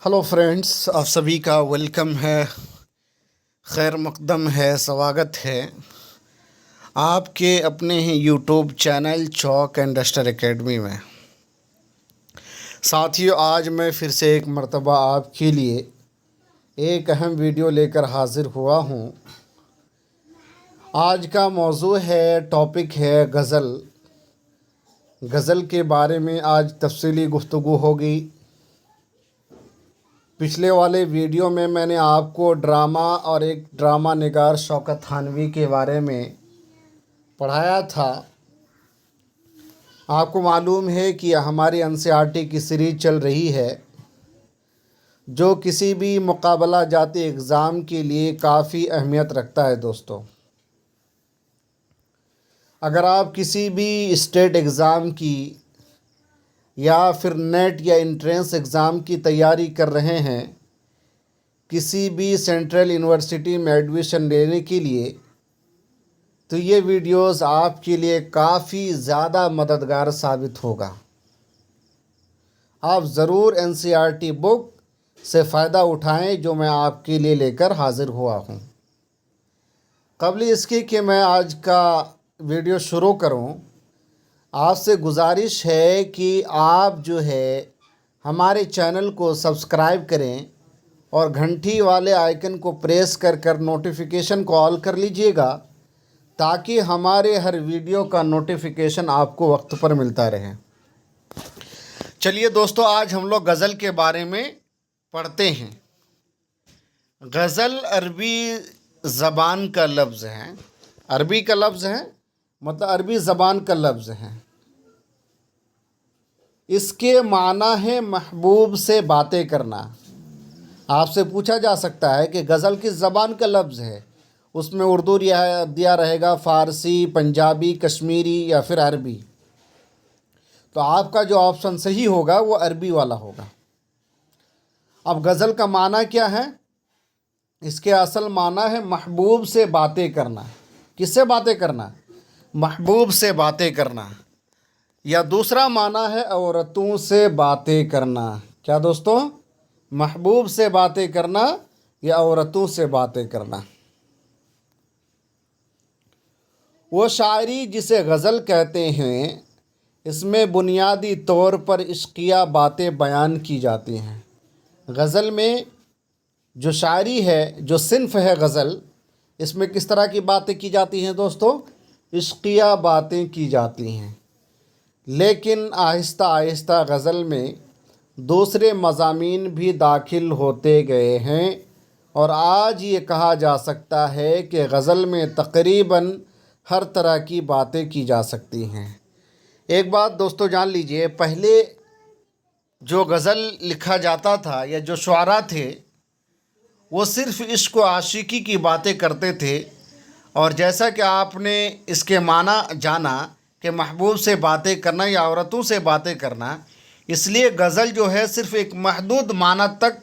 Hello friends, आप सभी का वेलकम है, खैर मकदम है, स्वागत है आपके अपने ही YouTube channel chalk and duster academy में। साथियों, आज मैं फिर से एक मर्तबा आपके लिए एक अहम वीडियो लेकर हाज़िर हुआ हूँ। आज का मौजू है, टॉपिक है गज़ल। गज़ल के बारे में आज तफसीली गुफ्तगू होगी। पिछले वाले वीडियो में मैंने आपको ड्रामा और एक ड्रामा निगार शौकत थानवी के बारे में पढ़ाया था। आपको मालूम है कि हमारी एनसीईआरटी की सीरीज़ चल रही है, जो किसी भी मुकाबला जाती एग्ज़ाम के लिए काफ़ी अहमियत रखता है। दोस्तों, अगर आप किसी भी स्टेट एग्ज़ाम की या फिर नेट या इंट्रेंस एग्ज़ाम की तैयारी कर रहे हैं, किसी भी सेंट्रल यूनिवर्सिटी में एडमिशन लेने के लिए, तो ये वीडियोस आपके लिए काफ़ी ज़्यादा मददगार साबित होगा। आप ज़रूर एनसीईआरटी बुक से फ़ायदा उठाएं, जो मैं आपके लिए लेकर हाज़िर हुआ हूँ। क़ब्ल इसके कि मैं आज का वीडियो शुरू करूँ, आपसे गुजारिश है कि आप जो है हमारे चैनल को सब्सक्राइब करें और घंटी वाले आइकन को प्रेस कर नोटिफिकेशन को ऑल कर लीजिएगा, ताकि हमारे हर वीडियो का नोटिफिकेशन आपको वक्त पर मिलता रहे। चलिए दोस्तों, आज हम लोग गज़ल के बारे में पढ़ते हैं। गज़ल अरबी ज़बान का लफ्ज़ है। अरबी का लफ्ज़ है, मतलब अरबी ज़बान का लफ्ज़ है। इसके माना है महबूब से बातें करना। आपसे पूछा जा सकता है कि गज़ल किस ज़बान का लफ्ज़ है। उसमें उर्दू दिया रहेगा, फ़ारसी, पंजाबी, कश्मीरी या फिर अरबी। तो आपका जो ऑप्शन सही होगा वो अरबी वाला होगा। अब गज़ल का माना क्या है? इसके असल माना है महबूब से बातें करना। किससे बातें करना? महबूब से बातें करना। या दूसरा माना है औरतों से बातें करना। क्या दोस्तों? महबूब से बातें करना या औरतों से बातें करना। वो शायरी जिसे गज़ल कहते हैं, इसमें बुनियादी तौर पर इश्किया बातें बयान की जाती हैं। गज़ल में जो शायरी है, जो सिन्फ़ है गज़ल, इसमें किस तरह की बातें की जाती हैं दोस्तों? इश्किया बातें की जाती हैं। लेकिन आहिस्ता आहिस्ता गज़ल में दूसरे मज़ामीन भी दाखिल होते गए हैं और आज ये कहा जा सकता है कि गज़ल में तकरीबन हर तरह की बातें की जा सकती हैं। एक बात दोस्तों जान लीजिए, पहले जो गज़ल लिखा जाता था या जो शुआरा थे, वो सिर्फ़ इश्क व आशिकी की बातें करते थे। और जैसा कि आपने इसके माना जाना कि महबूब से बातें करना या औरतों से बातें करना, इसलिए गज़ल जो है सिर्फ़ एक महदूद माना तक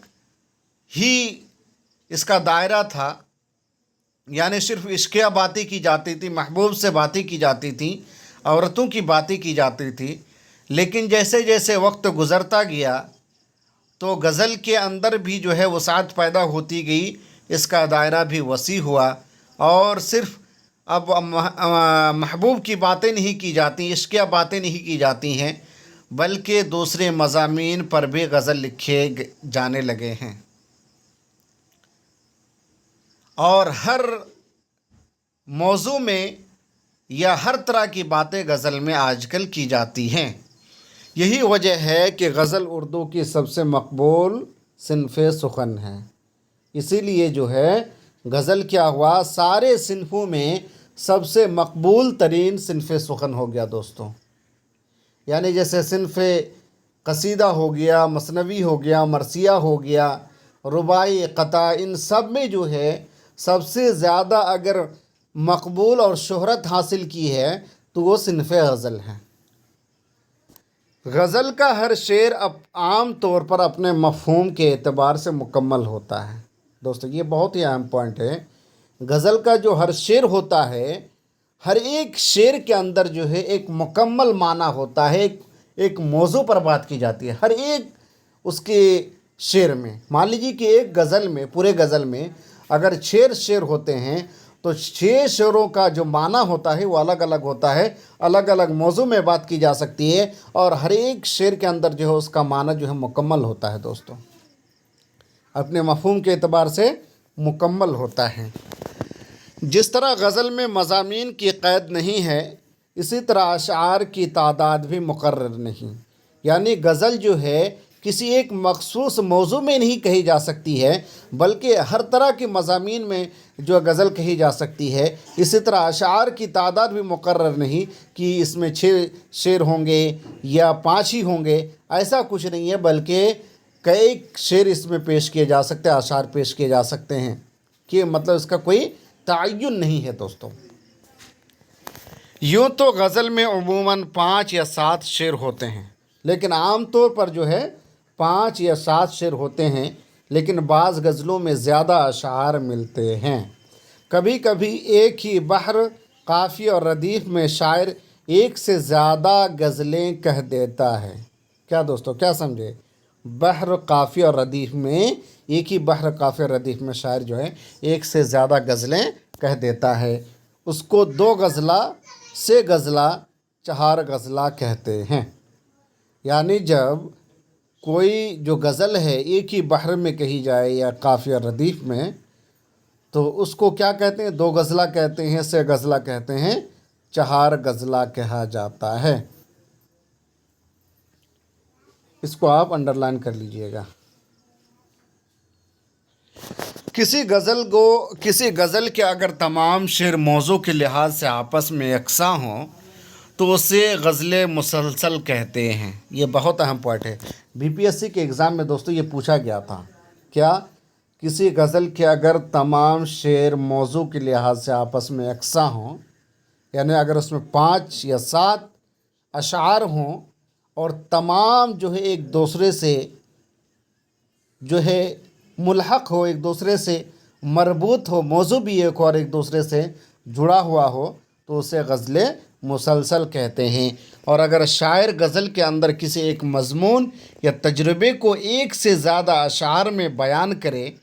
ही इसका दायरा था। यानी सिर्फ़ इश्किया बातें की जाती थी, महबूब से बातें की जाती थी, औरतों की बातें की जाती थी। लेकिन जैसे जैसे वक्त गुज़रता गया, तो गज़ल के अंदर भी जो है वसाअत पैदा होती गई, इसका दायरा भी वसी हुआ। और सिर्फ़ अब महबूब की बातें नहीं की जाती, इश्किया बातें नहीं की जाती हैं, बल्कि दूसरे मज़ामीन पर भी गज़ल लिखे जाने लगे हैं। और हर मौजू में या हर तरह की बातें गज़ल में आजकल की जाती हैं। यही वजह है कि गज़ल उर्दू की सबसे मकबूल सिन्फ़े सुख़न है। इसीलिए जो है गज़ल क्या हुआ, सारे सिन्फ़ों में सबसे मकबूल तरीन सिन्फ़े सुख़न हो गया दोस्तों। यानी जैसे सिन्फ़े कसीदा हो गया, मसनवी हो गया, मरसिया हो गया, रुबाई, क़ता, इन सब में जो है सबसे ज़्यादा अगर मकबूल और शोहरत हासिल की है तो वो सिन्फ़े गज़ल है। गज़ल का हर शेर आम तौर पर अपने मफ़हूम के एतबार से मुकम्मल होता है। दोस्तों, ये बहुत ही अहम पॉइंट है। गज़ल का जो हर शेर होता है, हर एक शेर के अंदर जो है एक मुकम्मल माना होता है, एक मौजू पर बात की जाती है। हर एक उसके शेर में। मान लीजिए कि एक गज़ल में, पूरे गज़ल में अगर 6 शेर होते हैं तो 6 शेरों का जो माना होता है वो अलग अलग होता है, अलग अलग मौजू में बात की जा सकती है और हर एक शेर के अंदर जो है उसका माना जो है मुकम्मल होता है दोस्तों, अपने मफ़हूम के एतबार से मुकम्मल होता है। जिस तरह गज़ल में मज़ामीन की क़ैद नहीं है, इसी तरह अशआर की तादाद भी मुकर्रर नहीं। यानी गज़ल जो है किसी एक मखसूस मौजू में नहीं कही जा सकती है, बल्कि हर तरह के मज़ामीन में जो गज़ल कही जा सकती है। इसी तरह अशआर की तादाद भी मुकर्रर नहीं कि इसमें 6 शेर होंगे या 5 ही होंगे, ऐसा कुछ नहीं है, बल्कि कई शेर इसमें पेश किए जा सकते हैं, अशआर पेश किए जा सकते हैं, कि मतलब इसका कोई तय्युन नहीं है दोस्तों। यूँ तो गज़ल में अमूमन 5 या 7 शेर होते हैं, लेकिन आम तौर पर जो है 5 या 7 शेर होते हैं, लेकिन बाज़ गज़लों में ज़्यादा अशआर मिलते हैं। कभी कभी एक ही बहर, काफ़ी और रदीफ़ में शायर एक से ज़्यादा गज़लें कह देता है। क्या दोस्तों, क्या समझे? बहर, काफ़ी और रदीफ़ में, एक ही बहर, काफ़ी और रदीफ़ में शायर जो है एक से ज़्यादा गज़लें कह देता है। उसको 2 गज़ला से गज़ला, 4 गज़ला कहते हैं। यानी जब कोई जो गज़ल है एक ही बहर में कही जाए या काफ़ी और रदीफ़ में, तो उसको क्या कहते हैं? 2 गज़ला कहते हैं, से गज़ला कहते हैं, 4 गज़ला कहा जाता है। इसको आप अंडरलाइन कर लीजिएगा। किसी गज़ल के अगर तमाम शेर मौज़ू के लिहाज से आपस में यकसा हों तो उसे गज़ल मुसलसल कहते हैं। ये बहुत अहम पॉइंट है, बीपीएससी के एग्ज़ाम में दोस्तों ये पूछा गया था। क्या? किसी गज़ल के अगर तमाम शेर मौज़ू के लिहाज से आपस में यकसा हों, यानी अगर उसमें 5 या 7 अशआर हों और तमाम जो है एक दूसरे से जो है मुल्हक़ हो, एक दूसरे से मरबूत हो, मौजू भी एक हो और एक दूसरे से जुड़ा हुआ हो, तो उसे गज़ल मुसलसल कहते हैं। और अगर शायर गज़ल के अंदर किसी एक मज़मून या तजुर्बे को एक से ज़्यादा अशआर में बयान करे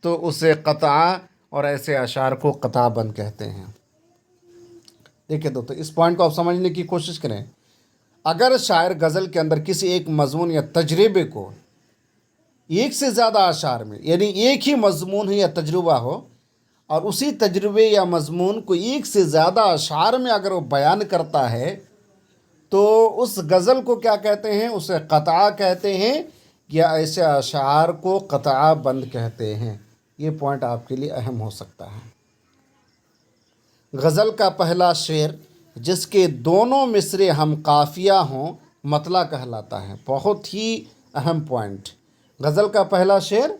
तो उसे क़तआ, और ऐसे अशआर को क़ताबंद कहते हैं। देखिए दोस्तों, इस पॉइंट को आप समझने की कोशिश करें। अगर शायर गज़ल के अंदर किसी एक मज़मून या तजुर्बे को एक से ज़्यादा अशआर में, यानी एक ही मज़मून है या तजुर्बा हो और उसी तजुर्बे या मज़मून को एक से ज़्यादा अशआर में अगर वो बयान करता है तो उस गज़ल को क्या कहते हैं? उसे क़तआ कहते हैं, या ऐसे अशआर को क़तआ बंद कहते हैं। ये पॉइंट आपके लिए अहम हो सकता है। गज़ल का पहला शेर जिसके दोनों मिसरे हम काफ़िया हों मतला कहलाता है। बहुत ही अहम पॉइंट। गज़ल का पहला शेर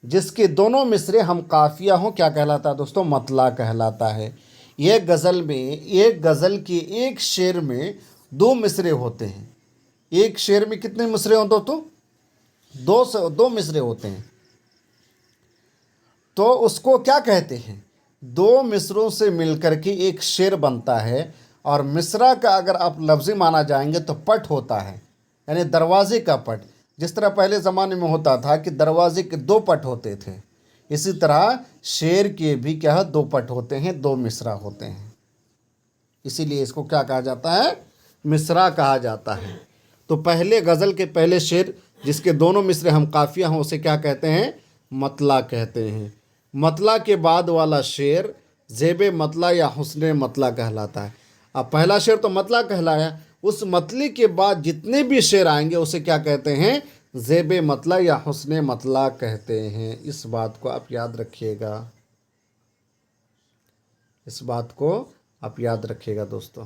जिसके दोनों मिसरे हम काफ़िया हों क्या कहलाता है दोस्तों? मतला कहलाता है। एक गज़ल के एक शेर में 2 मिसरे होते हैं। एक शेर में कितने मिसरे हों दोस्तों? 2 मिसरे होते हैं। तो उसको क्या कहते हैं? 2 मिसरों से मिलकर के एक शेर बनता है। और मिसरा का अगर आप लफ्ज़ी माना जाएंगे तो पट होता है, यानी दरवाज़े का पट। जिस तरह पहले ज़माने में होता था कि दरवाज़े के 2 पट होते थे, इसी तरह शेर के भी क्या है? 2 पट होते हैं, 2 मिसरा होते हैं। इसीलिए इसको क्या कहा जाता है? मिसरा कहा जाता है। तो पहले गज़ल के पहले शेर जिसके दोनों मिसरे हम काफ़िया हों उसे क्या कहते हैं? मतला कहते हैं। मतला के बाद वाला शेर ज़ेब मतला या हुस्न मतला कहलाता है। अब पहला शेर तो मतला कहलाया, उस मतले के बाद जितने भी शेर आएंगे उसे क्या कहते हैं? ज़ेब मतला या हुस्न मतला कहते हैं। इस बात को आप याद रखिएगा, इस बात को आप याद रखिएगा दोस्तों।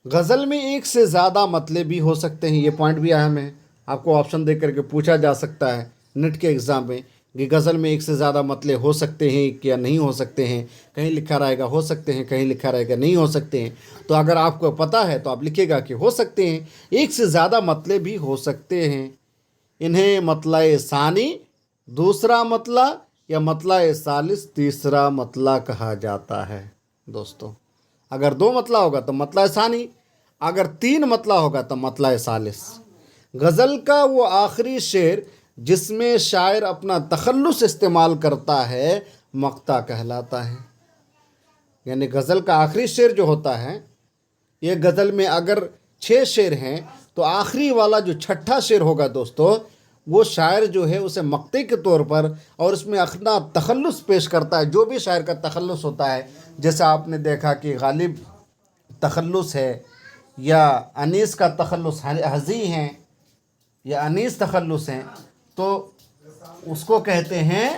गज़ल में एक से ज़्यादा मतले भी हो सकते हैं, ये पॉइंट भी अहम है। आपको ऑप्शन दे करके पूछा जा सकता है नेट के एग्ज़ाम में कि गज़ल में एक से ज़्यादा मतले हो सकते हैं क्या नहीं हो सकते हैं। कहीं लिखा रहेगा हो सकते हैं, कहीं लिखा रहेगा नहीं हो सकते हैं। तो अगर आपको पता है तो आप लिखिएगा कि हो सकते हैं, एक से ज़्यादा मतले भी हो सकते हैं। इन्हें मतला सानी दूसरा मतला या मतला सालिस तीसरा मतला कहा जाता है दोस्तों। अगर 2 मतला होगा तो मतला सानी, अगर 3 मतला होगा तो मतला सालिस। غزل کا وہ آخری شعر جس میں شاعر اپنا تخلص استعمال کرتا ہے مقطع کہلاتا ہے. یعنی غزل کا آخری شعر جو ہوتا ہے، یہ غزل میں اگر 6 شعر ہیں تو آخری والا جو چھٹا شعر ہوگا دوستو، وہ شاعر جو ہے اسے مقطع کے طور پر اور اس میں اپنا تخلص پیش کرتا ہے. جو بھی شاعر کا تخلص ہوتا ہے، جیسے آپ نے دیکھا کہ غالب تخلص ہے، یا انیس کا تخلص ہزی ہیں، یا انیس تخلص ہیں، تو اس کو کہتے ہیں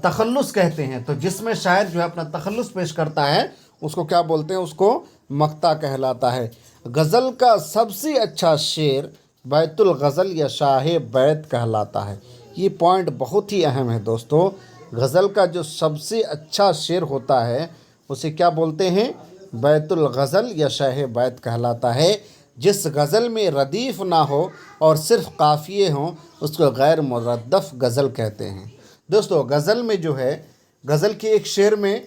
تخلص کہتے ہیں. تو جس میں شاعر جو ہے اپنا تخلص پیش کرتا ہے اس کو کیا بولتے ہیں؟ اس کو مقطع کہلاتا ہے. غزل کا سب سے اچھا شعر بیت الغزل یا شاہ بیت کہلاتا ہے. یہ پوائنٹ بہت ہی اہم ہے دوستو. غزل کا جو سب سے اچھا شعر ہوتا ہے اسے کیا بولتے ہیں؟ بیت الغزل یا شاہ بیت کہلاتا ہے. جس غزل میں ردیف نہ ہو اور صرف قافیے ہوں اس کو غیر مردف غزل کہتے ہیں. دوستو غزل میں جو ہے، غزل کے ایک شعر میں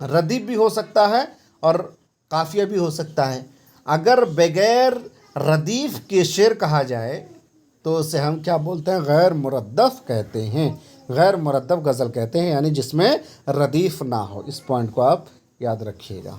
ردیف بھی ہو سکتا ہے اور قافیہ بھی ہو سکتا ہے. اگر بغیر ردیف کے شعر کہا جائے تو اسے ہم کیا بولتے ہیں؟ غیر مردف کہتے ہیں. غیر مردف غزل کہتے ہیں، یعنی جس میں ردیف نہ ہو. اس پوائنٹ کو آپ یاد رکھیے گا.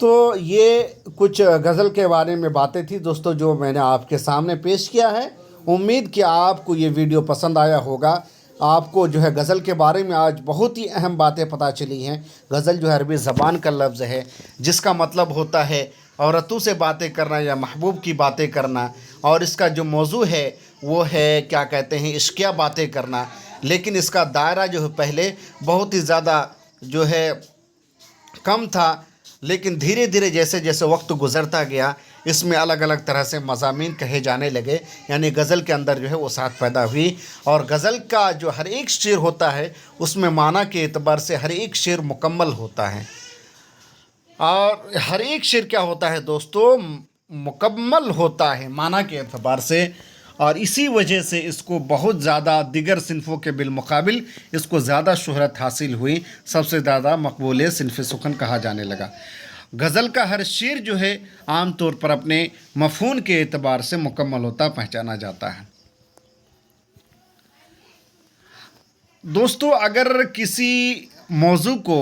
تو یہ کچھ غزل کے بارے میں باتیں تھی دوستو جو میں نے آپ کے سامنے پیش کیا ہے. امید کہ آپ کو یہ ویڈیو پسند آیا ہوگا. آپ کو جو ہے غزل کے بارے میں آج بہت ہی اہم باتیں پتہ چلی ہیں. غزل جو ہے عربی زبان کا لفظ ہے جس کا مطلب ہوتا ہے عورتوں سے باتیں کرنا یا محبوب کی باتیں کرنا، اور اس کا جو موضوع ہے وہ ہے کیا کہتے ہیں؟ عشقیہ باتیں کرنا. لیکن اس کا دائرہ جو ہے پہلے بہت ہی زیادہ جو ہے کم تھا، لیکن دھیرے دھیرے جیسے جیسے وقت گزرتا گیا اس میں الگ الگ طرح سے مضامین کہے جانے لگے. یعنی غزل کے اندر جو ہے وسعت پیدا ہوئی، اور غزل کا جو ہر ایک شعر ہوتا ہے اس میں معنی کے اعتبار سے ہر ایک شعر مکمل ہوتا ہے. اور ہر ایک شعر کیا ہوتا ہے دوستو؟ مکمل ہوتا ہے معنی کے اعتبار سے. اور اسی وجہ سے اس کو بہت زیادہ دیگر صنفوں کے بالمقابل اس کو زیادہ شہرت حاصل ہوئی. سب سے زیادہ مقبول صنف سخن کہا جانے لگا. غزل کا ہر شعر جو ہے عام طور پر اپنے مفہوم کے اعتبار سے مکمل ہوتا پہچانا جاتا ہے. دوستو اگر کسی موضوع کو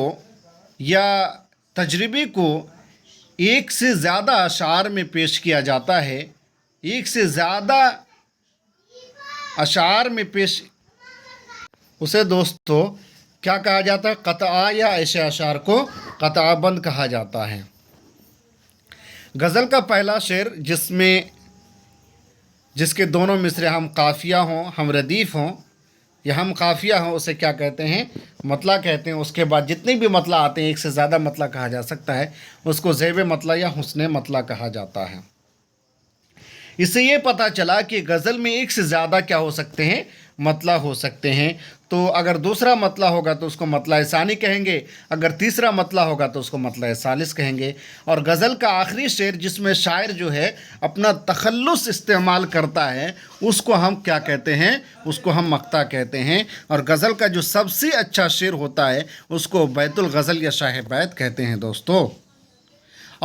یا تجربے کو ایک سے زیادہ اشعار میں پیش کیا جاتا ہے، ایک سے زیادہ اشعار میں پیش، اسے دوستو کیا کہا جاتا ہے؟ قطعہ، یا ایسے اشعار کو قطعہ بند کہا جاتا ہے. غزل کا پہلا شعر جس کے دونوں مصرے ہم قافیہ ہوں، ہم ردیف ہوں یا ہم قافیہ ہوں، اسے کیا کہتے ہیں؟ مطلع کہتے ہیں. اس کے بعد جتنے بھی مطلع آتے ہیں، ایک سے زیادہ مطلع کہا جا سکتا ہے، اس کو ذیب مطلع یا حسن مطلع کہا جاتا ہے. اس سے یہ پتہ چلا کہ غزل میں ایک سے زیادہ کیا ہو سکتے ہیں؟ مطلع ہو سکتے ہیں. تو اگر دوسرا مطلع ہوگا تو اس کو مطلع ثانی کہیں گے، اگر تیسرا مطلع ہوگا تو اس کو مطلع ثالث کہیں گے. اور غزل کا آخری شعر جس میں شاعر جو ہے اپنا تخلص استعمال کرتا ہے اس کو ہم کیا کہتے ہیں؟ اس کو ہم مقطع کہتے ہیں. اور غزل کا جو سب سے اچھا شعر ہوتا ہے اس کو بیت الغزل یا شاہ بیت کہتے ہیں دوستو.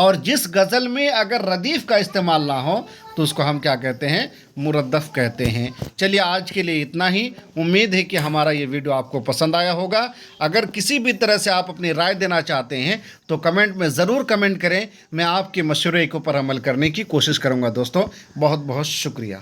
اور جس غزل میں اگر ردیف کا استعمال نہ ہو تو اس کو ہم کیا کہتے ہیں؟ مردف کہتے ہیں. چلیے آج کے لیے اتنا ہی. امید ہے کہ ہمارا یہ ویڈیو آپ کو پسند آیا ہوگا. اگر کسی بھی طرح سے آپ اپنی رائے دینا چاہتے ہیں تو کمنٹ میں ضرور کمنٹ کریں. میں آپ کے مشورے کے اوپر عمل کرنے کی کوشش کروں گا دوستو. بہت بہت شکریہ.